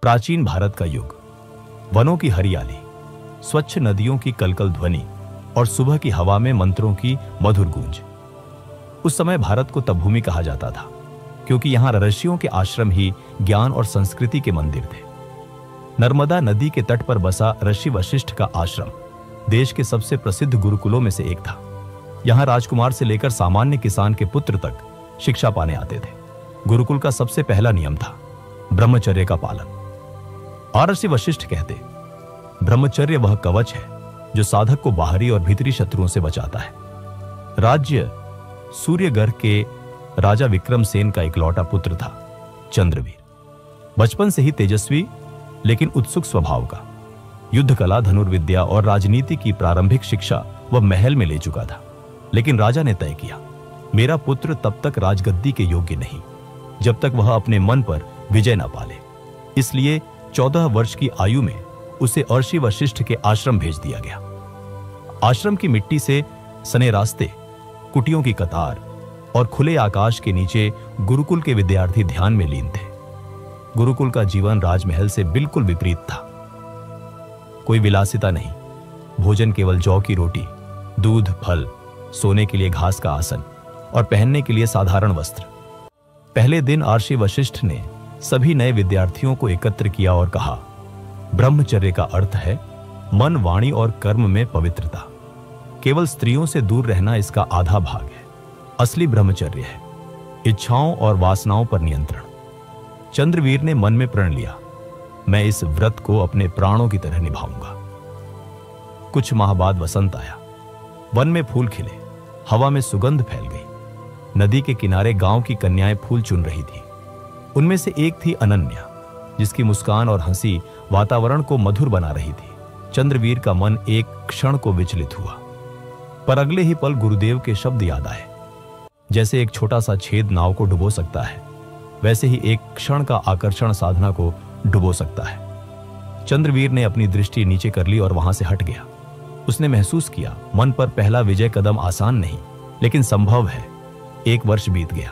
प्राचीन भारत का युग, वनों की हरियाली, स्वच्छ नदियों की कलकल ध्वनि और सुबह की हवा में मंत्रों की मधुर गूंज। उस समय भारत को तपभूमि कहा जाता था, क्योंकि यहां ऋषियों के आश्रम ही ज्ञान और संस्कृति के मंदिर थे। नर्मदा नदी के तट पर बसा ऋषि वशिष्ठ का आश्रम देश के सबसे प्रसिद्ध गुरुकुलों में से एक था। यहां राजकुमार से लेकर सामान्य किसान के पुत्र तक शिक्षा पाने आते थे। गुरुकुल का सबसे पहला नियम था ब्रह्मचर्य का पालन। और ऋषि वशिष्ठ कहते, ब्रह्मचर्य वह कवच है जो साधक को बाहरी और भीतरी शत्रुओं से बचाता है। राज्य सूर्यगढ़ के राजा विक्रमसेन का इकलौता पुत्र था चंद्रवीर। बचपन से ही तेजस्वी लेकिन उत्सुक स्वभाव का, युद्ध कला, धनुर्विद्या और राजनीति की प्रारंभिक शिक्षा वह महल में ले चुका था। लेकिन राजा ने तय किया, मेरा पुत्र तब तक राजगद्दी के योग्य नहीं जब तक वह अपने मन पर विजय न पाले। इसलिए 14 वर्ष की आयु में उसे ऋषि वशिष्ठ के आश्रम भेज दिया गया। आश्रम की मिट्टी से सने रास्ते, कुटियों की कतार और खुले आकाश के नीचे गुरुकुल के विद्यार्थी ध्यान में लीन थे। गुरुकुल का जीवन राजमहल से बिल्कुल विपरीत था। कोई विलासिता नहीं, भोजन केवल जौ की रोटी, दूध, फल, सोने के लिए घास का आसन और पहनने के लिए साधारण वस्त्र। पहले दिन ऋषि वशिष्ठ ने सभी नए विद्यार्थियों को एकत्र किया और कहा, ब्रह्मचर्य का अर्थ है मन, वाणी और कर्म में पवित्रता। केवल स्त्रियों से दूर रहना इसका आधा भाग है। असली ब्रह्मचर्य है इच्छाओं और वासनाओं पर नियंत्रण। चंद्रवीर ने मन में प्रण लिया, मैं इस व्रत को अपने प्राणों की तरह निभाऊंगा। कुछ माह बाद वसंत आया। वन में फूल खिले, हवा में सुगंध फैल गई। नदी के किनारे गांव की कन्याएं फूल चुन रही थी। उनमें से एक थी अनन्या, जिसकी मुस्कान और हंसी वातावरण को मधुर बना रही थी। चंद्रवीर का मन एक क्षण को विचलित हुआ, पर अगले ही पल गुरुदेव के शब्द याद आए। जैसे एक छोटा सा छेद नाव को डुबो सकता है, वैसे ही एक क्षण का आकर्षण साधना को डुबो सकता है। चंद्रवीर ने अपनी दृष्टि नीचे कर ली और वहां से हट गया। उसने महसूस किया, मन पर पहला विजय कदम आसान नहीं, लेकिन संभव है। 1 वर्ष बीत गया।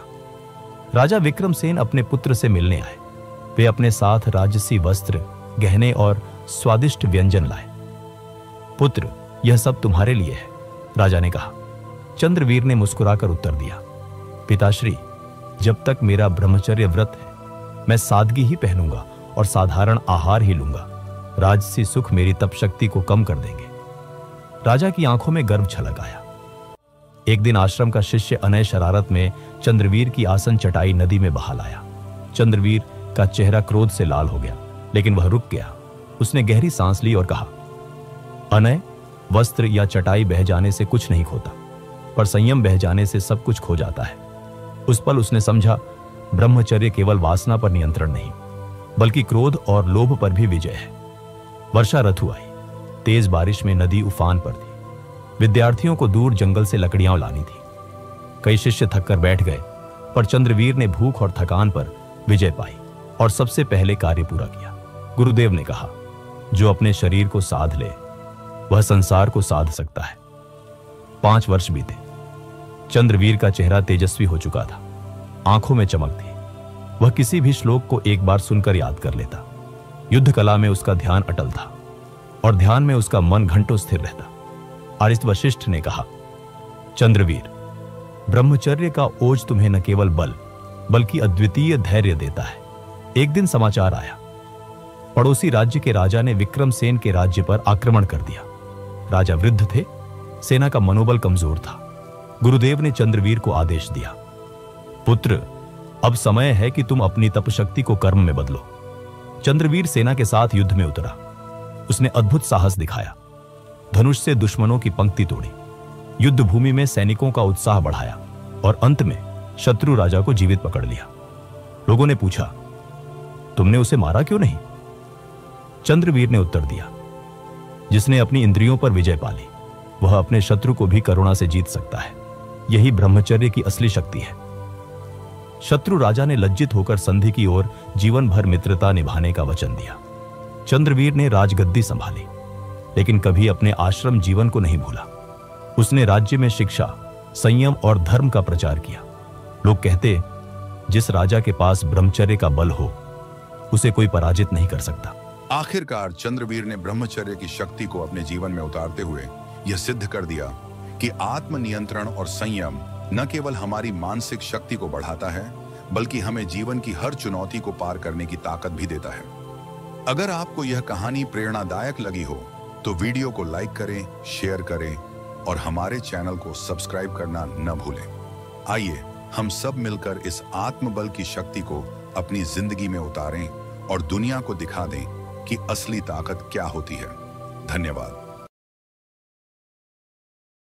राजा विक्रमसेन अपने पुत्र से मिलने आए। वे अपने साथ राजसी वस्त्र, गहने और स्वादिष्ट व्यंजन लाए। पुत्र, यह सब तुम्हारे लिए है, राजा ने कहा। चंद्रवीर ने मुस्कुराकर उत्तर दिया, पिताश्री, जब तक मेरा ब्रह्मचर्य व्रत है, मैं सादगी ही पहनूंगा और साधारण आहार ही लूंगा। राजसी सुख मेरी तप शक्ति को कम कर देंगे। राजा की आंखों में गर्व छलक आया। एक दिन आश्रम का शिष्य अनय शरारत में चंद्रवीर की आसन चटाई नदी में बहा लाया। चंद्रवीर का चेहरा क्रोध से लाल हो गया, लेकिन वह रुक गया। उसने गहरी सांस ली और कहा, अनय, वस्त्र या चटाई बह जाने से कुछ नहीं खोता, पर संयम बह जाने से सब कुछ खो जाता है। उस पल उसने समझा, ब्रह्मचर्य केवल वासना पर नियंत्रण नहीं, बल्कि क्रोध और लोभ पर भी विजय है। वर्षा ऋतु आई। तेज बारिश में नदी उफान पर थी। विद्यार्थियों को दूर जंगल से लकड़ियां लानी थी। कई शिष्य थककर बैठ गए, पर चंद्रवीर ने भूख और थकान पर विजय पाई और सबसे पहले कार्य पूरा किया। गुरुदेव ने कहा, जो अपने शरीर को साध ले, वह संसार को साध सकता है। 5 वर्ष बीते। चंद्रवीर का चेहरा तेजस्वी हो चुका था, आंखों में चमक थी। वह किसी भी श्लोक को एक बार सुनकर याद कर लेता। युद्ध कला में उसका ध्यान अटल था और ध्यान में उसका मन घंटों स्थिर रहता। ऋषि वशिष्ठ ने कहा, चंद्रवीर, ब्रह्मचर्य का ओज तुम्हें न केवल बल बल्कि अद्वितीय धैर्य देता है। एक दिन समाचार आया, पड़ोसी राज्य के राजा ने विक्रमसेन के राज्य पर आक्रमण कर दिया। राजा वृद्ध थे, सेना का मनोबल कमजोर था। गुरुदेव ने चंद्रवीर को आदेश दिया, पुत्र, अब समय है कि तुम अपनी तपशक्ति को कर्म में बदलो। चंद्रवीर सेना के साथ युद्ध में उतरा। उसने अद्भुत साहस दिखाया, धनुष से दुश्मनों की पंक्ति तोड़ी, युद्ध भूमि में सैनिकों का उत्साह बढ़ाया और अंत में शत्रु राजा को जीवित पकड़ लिया। लोगों ने पूछा, तुमने उसे मारा क्यों नहीं? चंद्रवीर ने उत्तर दिया, जिसने अपनी इंद्रियों पर विजय पाली, वह अपने शत्रु को भी करुणा से जीत सकता है। यही ब्रह्मचर्य की असली शक्ति है। शत्रु राजा ने लज्जित होकर संधि की ओर जीवन भर मित्रता निभाने का वचन दिया। चंद्रवीर ने राजगद्दी संभाली, लेकिन कभी अपने आश्रम जीवन को नहीं भूला। उसने राज्य में शिक्षा, संयम और धर्म का प्रचार किया। लोग कहते, जिस राजा के पास ब्रह्मचर्य का बल हो, उसे कोई पराजित नहीं कर सकता। आखिरकार चंद्रवीर ने ब्रह्मचर्य की शक्ति को अपने जीवन में उतारते हुए यह सिद्ध कर दिया कि आत्मनियंत्रण और संयम न केवल हमारी मानसिक शक्ति को बढ़ाता है, बल्कि हमें जीवन की हर चुनौती को पार करने की ताकत भी देता है। अगर आपको यह कहानी प्रेरणादायक लगी हो तो वीडियो को लाइक करें, शेयर करें और हमारे चैनल को सब्सक्राइब करना न भूलें। आइए हम सब मिलकर इस आत्मबल की शक्ति को अपनी जिंदगी में उतारें और दुनिया को दिखा दें कि असली ताकत क्या होती है। धन्यवाद।